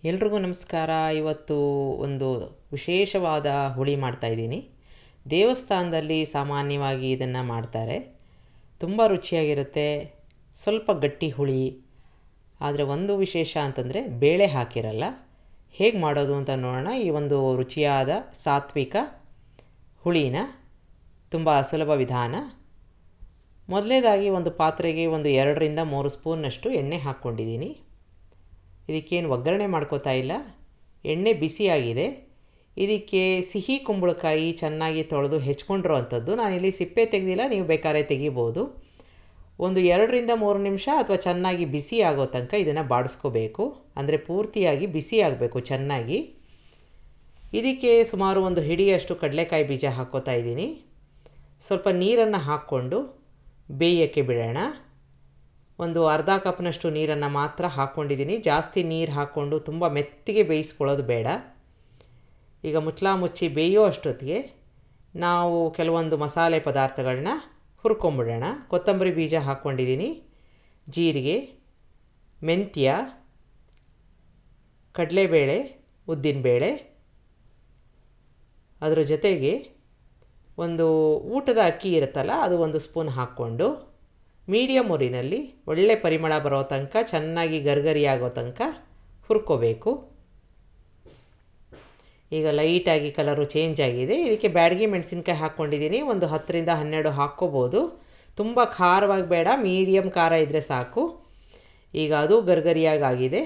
ಎಲ್ರಿಗೂ ನಮಸ್ಕಾರ. ಇವತ್ತು ಒಂದು ವಿಶೇಷವಾದ ಹುಳಿ ಮಾಡ್ತಾಯಿದ್ದೀನಿ. ದೇವಸ್ಥಾನದಲ್ಲಿ ಸಾಮಾನ್ಯವಾಗಿ ಇದನ್ನು ಮಾಡ್ತಾರೆ. ತುಂಬ ರುಚಿಯಾಗಿರುತ್ತೆ. ಸ್ವಲ್ಪ ಗಟ್ಟಿ ಹುಳಿ. ಆದರೆ ಒಂದು ವಿಶೇಷ ಅಂತಂದರೆ ಬೇಳೆ ಹಾಕಿರಲ್ಲ. ಹೇಗೆ ಮಾಡೋದು ಅಂತ ನೋಡೋಣ. ಈ ಒಂದು ರುಚಿಯಾದ ಸಾತ್ವಿಕ ಹುಳಿನ ತುಂಬ ಸುಲಭ ವಿಧಾನ. ಮೊದಲನೇದಾಗಿ ಒಂದು ಪಾತ್ರೆಗೆ ಒಂದು 2ರಿಂದ 3 ಸ್ಪೂನ್ನಷ್ಟು ಎಣ್ಣೆ ಹಾಕ್ಕೊಂಡಿದ್ದೀನಿ. ಇದಕ್ಕೇನು ಒಗ್ಗರಣೆ ಮಾಡ್ಕೋತಾ ಇಲ್ಲ. ಎಣ್ಣೆ ಬಿಸಿಯಾಗಿದೆ. ಇದಕ್ಕೆ ಸಿಹಿ ಕುಂಬಳಕಾಯಿ ಚೆನ್ನಾಗಿ ತೊಳೆದು ಹೆಚ್ಕೊಂಡಿರೋ ಅಂಥದ್ದು. ನಾನಿಲ್ಲಿ ಸಿಪ್ಪೆ ತೆಗೆದಿಲ್ಲ, ನೀವು ಬೇಕಾದ್ರೆ ತೆಗಿಬೋದು. ಒಂದು 2ರಿಂದ 3 ನಿಮಿಷ ಅಥವಾ ಚೆನ್ನಾಗಿ ಬಿಸಿ ಆಗೋ ತನಕ ಇದನ್ನು ಬಾಡಿಸ್ಕೋಬೇಕು. ಅಂದರೆ ಪೂರ್ತಿಯಾಗಿ ಬಿಸಿ ಆಗಬೇಕು ಚೆನ್ನಾಗಿ. ಇದಕ್ಕೆ ಸುಮಾರು ಒಂದು ಹಿಡಿಯಷ್ಟು ಕಡಲೆಕಾಯಿ ಬೀಜ ಹಾಕ್ಕೋತಾ ಇದ್ದೀನಿ. ಸ್ವಲ್ಪ ನೀರನ್ನು ಹಾಕ್ಕೊಂಡು ಬೇಯೋಕ್ಕೆ ಬಿಡೋಣ. ಒಂದು ಅರ್ಧ ಕಪ್ನಷ್ಟು ನೀರನ್ನು ಮಾತ್ರ ಹಾಕ್ಕೊಂಡಿದ್ದೀನಿ. ಜಾಸ್ತಿ ನೀರು ಹಾಕ್ಕೊಂಡು ತುಂಬ ಮೆತ್ತಿಗೆ ಬೇಯಿಸ್ಕೊಳ್ಳೋದು ಬೇಡ. ಈಗ ಮುಚ್ಚಿ ಬೇಯೋ ಅಷ್ಟೊತ್ತಿಗೆ ನಾವು ಕೆಲವೊಂದು ಮಸಾಲೆ ಪದಾರ್ಥಗಳನ್ನ ಹುರ್ಕೊಂಬಿಡೋಣ. ಕೊತ್ತಂಬರಿ ಬೀಜ ಹಾಕ್ಕೊಂಡಿದ್ದೀನಿ, ಜೀರಿಗೆ, ಮೆಂತ್ಯ, ಕಡಲೆಬೇಳೆ, ಉದ್ದಿನಬೇಳೆ. ಅದರ ಜೊತೆಗೆ ಒಂದು ಊಟದ ಅಕ್ಕಿ ಇರುತ್ತಲ್ಲ, ಅದು 1 ಸ್ಪೂನ್ ಹಾಕ್ಕೊಂಡು ಮೀಡಿಯಮ್ ಉರಿನಲ್ಲಿ ಒಳ್ಳೆ ಪರಿಮಳ ಬರೋ ತನಕ, ಚೆನ್ನಾಗಿ ಗರ್ಗರಿ ಆಗೋ ತನಕ ಹುರ್ಕೋಬೇಕು. ಈಗ ಲೈಟಾಗಿ ಕಲರು ಚೇಂಜ್ ಆಗಿದೆ. ಇದಕ್ಕೆ ಬ್ಯಾಡಗಿ ಮೆಣಸಿನ್ಕಾಯಿ ಹಾಕ್ಕೊಂಡಿದ್ದೀನಿ. ಒಂದು 10ರಿಂದ 12 ಹಾಕ್ಕೋಬೋದು. ತುಂಬ ಖಾರವಾಗಿ ಬೇಡ, ಮೀಡಿಯಮ್ ಖಾರ ಇದ್ದರೆ ಸಾಕು. ಈಗ ಅದು ಗರ್ಗರಿಯಾಗಿ ಆಗಿದೆ.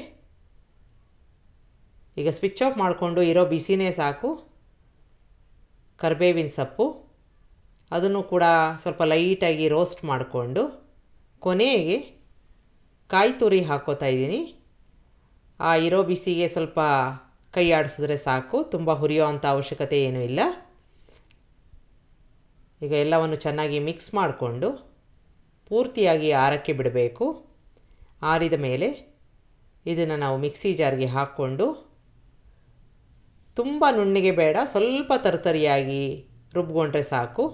ಈಗ ಸ್ವಿಚ್ ಆಫ್ ಮಾಡಿಕೊಂಡು ಇರೋ ಬಿಸಿನೇ ಸಾಕು. ಕರಿಬೇವಿನ ಸೊಪ್ಪು, ಅದನ್ನು ಕೂಡ ಸ್ವಲ್ಪ ಲೈಟಾಗಿ ರೋಸ್ಟ್ ಮಾಡಿಕೊಂಡು ಕೊನೆಗೆ ಕಾಯಿ ತುರಿ ಹಾಕ್ಕೋತಾ ಇದ್ದೀನಿ. ಆ ಇರೋ ಬಿಸಿಗೆ ಸ್ವಲ್ಪ ಕೈ ಆಡಿಸಿದ್ರೆ ಸಾಕು. ತುಂಬ ಹುರಿಯೋ ಅಂಥ ಅವಶ್ಯಕತೆ ಏನೂ ಇಲ್ಲ. ಈಗ ಎಲ್ಲವನ್ನು ಚೆನ್ನಾಗಿ ಮಿಕ್ಸ್ ಮಾಡಿಕೊಂಡು ಪೂರ್ತಿಯಾಗಿ ಆರಕ್ಕೆ ಬಿಡಬೇಕು. ಆರಿದ ಮೇಲೆ ಇದನ್ನು ನಾವು ಮಿಕ್ಸಿ ಜಾರ್ಗೆ ಹಾಕ್ಕೊಂಡು, ತುಂಬ ನುಣ್ಣಗೆ ಬೇಡ, ಸ್ವಲ್ಪ ತರ್ತರಿಯಾಗಿ ರುಬ್ಕೊಂಡ್ರೆ ಸಾಕು.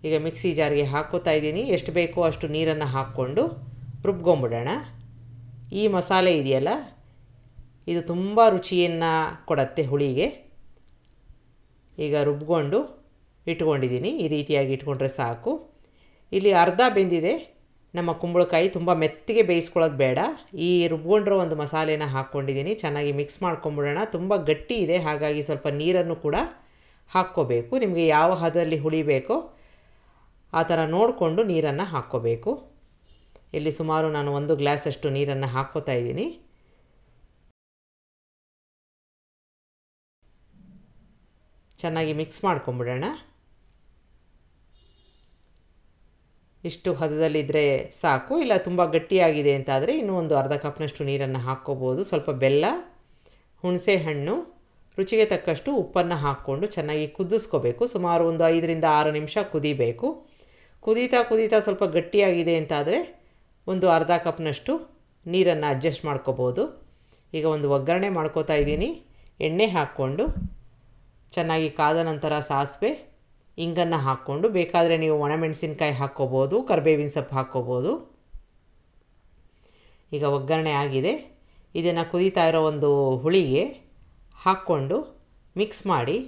ಈಗ ಮಿಕ್ಸಿ ಜಾರ್ಗೆ ಹಾಕ್ಕೋತಾ ಇದ್ದೀನಿ. ಎಷ್ಟು ಬೇಕೋ ಅಷ್ಟು ನೀರನ್ನು ಹಾಕ್ಕೊಂಡು ರುಬ್ಕೊಂಬಿಡೋಣ. ಈ ಮಸಾಲೆ ಇದೆಯಲ್ಲ, ಇದು ತುಂಬ ರುಚಿಯನ್ನು ಕೊಡುತ್ತೆ ಹುಳಿಗೆ. ಈಗ ರುಬ್ಕೊಂಡು ಇಟ್ಕೊಂಡಿದ್ದೀನಿ. ಈ ರೀತಿಯಾಗಿ ಇಟ್ಕೊಂಡ್ರೆ ಸಾಕು. ಇಲ್ಲಿ ಅರ್ಧ ಬೆಂದಿದೆ ನಮ್ಮ ಕುಂಬಳಕಾಯಿ. ತುಂಬ ಮೆತ್ತಿಗೆ ಬೇಯಿಸ್ಕೊಳ್ಳೋದು ಬೇಡ. ಈ ರುಬ್ಕೊಂಡಿರೋ ಒಂದು ಮಸಾಲೆನ ಹಾಕ್ಕೊಂಡಿದ್ದೀನಿ. ಚೆನ್ನಾಗಿ ಮಿಕ್ಸ್ ಮಾಡ್ಕೊಂಬಿಡೋಣ. ತುಂಬ ಗಟ್ಟಿ ಇದೆ, ಹಾಗಾಗಿ ಸ್ವಲ್ಪ ನೀರನ್ನು ಕೂಡ ಹಾಕ್ಕೋಬೇಕು. ನಿಮಗೆ ಯಾವ ಹದದಲ್ಲಿ ಹುಳಿ ಬೇಕೋ ಆ ಥರ ನೋಡಿಕೊಂಡು ನೀರನ್ನು ಹಾಕ್ಕೋಬೇಕು. ಇಲ್ಲಿ ಸುಮಾರು ನಾನು 1 ಗ್ಲಾಸಷ್ಟು ನೀರನ್ನು ಹಾಕ್ಕೋತಾ ಇದ್ದೀನಿ. ಚೆನ್ನಾಗಿ ಮಿಕ್ಸ್ ಮಾಡ್ಕೊಂಬಿಡೋಣ. ಇಷ್ಟು ಹದದಲ್ಲಿದ್ದರೆ ಸಾಕು. ಇಲ್ಲ ತುಂಬ ಗಟ್ಟಿಯಾಗಿದೆ ಅಂತಾದರೆ ಇನ್ನೂ ಒಂದು ಅರ್ಧ ಕಪ್ನಷ್ಟು ನೀರನ್ನು ಹಾಕ್ಕೋಬೋದು. ಸ್ವಲ್ಪ ಬೆಲ್ಲ, ಹುಣಸೆ ಹಣ್ಣು, ರುಚಿಗೆ ತಕ್ಕಷ್ಟು ಉಪ್ಪನ್ನು ಹಾಕ್ಕೊಂಡು ಚೆನ್ನಾಗಿ ಕುದಿಸ್ಕೋಬೇಕು. ಸುಮಾರು ಒಂದು 5ರಿಂದ 6 ನಿಮಿಷ ಕುದಿಬೇಕು. ಕುದೀತಾ ಸ್ವಲ್ಪ ಗಟ್ಟಿಯಾಗಿದೆ ಅಂತಾದರೆ ಒಂದು ಅರ್ಧ ಕಪ್ನಷ್ಟು ನೀರನ್ನು ಅಡ್ಜಸ್ಟ್ ಮಾಡ್ಕೋಬೋದು. ಈಗ ಒಂದು ಒಗ್ಗರಣೆ ಮಾಡ್ಕೋತಾ ಇದ್ದೀನಿ. ಎಣ್ಣೆ ಹಾಕ್ಕೊಂಡು ಚೆನ್ನಾಗಿ ಕಾದ ನಂತರ ಸಾಸಿವೆ, ಇಂಗನ್ನು ಹಾಕ್ಕೊಂಡು, ಬೇಕಾದರೆ ನೀವು ಒಣಮೆಣಸಿನ್ಕಾಯಿ ಹಾಕ್ಕೋಬೋದು, ಕರಿಬೇವಿನ ಸೊಪ್ಪು ಹಾಕ್ಕೋಬೋದು. ಈಗ ಒಗ್ಗರಣೆ ಆಗಿದೆ. ಇದನ್ನು ಕುದೀತಾ ಇರೋ ಒಂದು ಹುಳಿಗೆ ಹಾಕ್ಕೊಂಡು ಮಿಕ್ಸ್ ಮಾಡಿ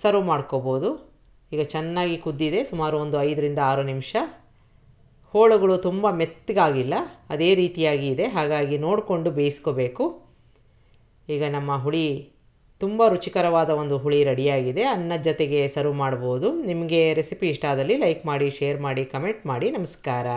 ಸರ್ವ್ ಮಾಡ್ಕೋಬೋದು. ಈಗ ಚೆನ್ನಾಗಿ ಕುದ್ದಿದೆ. ಸುಮಾರು ಒಂದು 5ರಿಂದ 6 ನಿಮಿಷ. ಹೋಳುಗಳು ತುಂಬ ಮೆತ್ತಗಾಗಿಲ್ಲ, ಅದೇ ರೀತಿಯಾಗಿ ಇದೆ. ಹಾಗಾಗಿ ನೋಡಿಕೊಂಡು ಬೇಯಿಸ್ಕೋಬೇಕು. ಈಗ ನಮ್ಮ ಹುಳಿ ತುಂಬ ರುಚಿಕರವಾದ ಒಂದು ಹುಳಿ ರೆಡಿಯಾಗಿದೆ. ಅನ್ನದ ಜೊತೆಗೆ ಸರ್ವ್ ಮಾಡ್ಬೋದು. ನಿಮಗೆ ರೆಸಿಪಿ ಇಷ್ಟ ಆದಲ್ಲಿ ಲೈಕ್ ಮಾಡಿ, ಶೇರ್ ಮಾಡಿ, ಕಮೆಂಟ್ ಮಾಡಿ. ನಮಸ್ಕಾರ.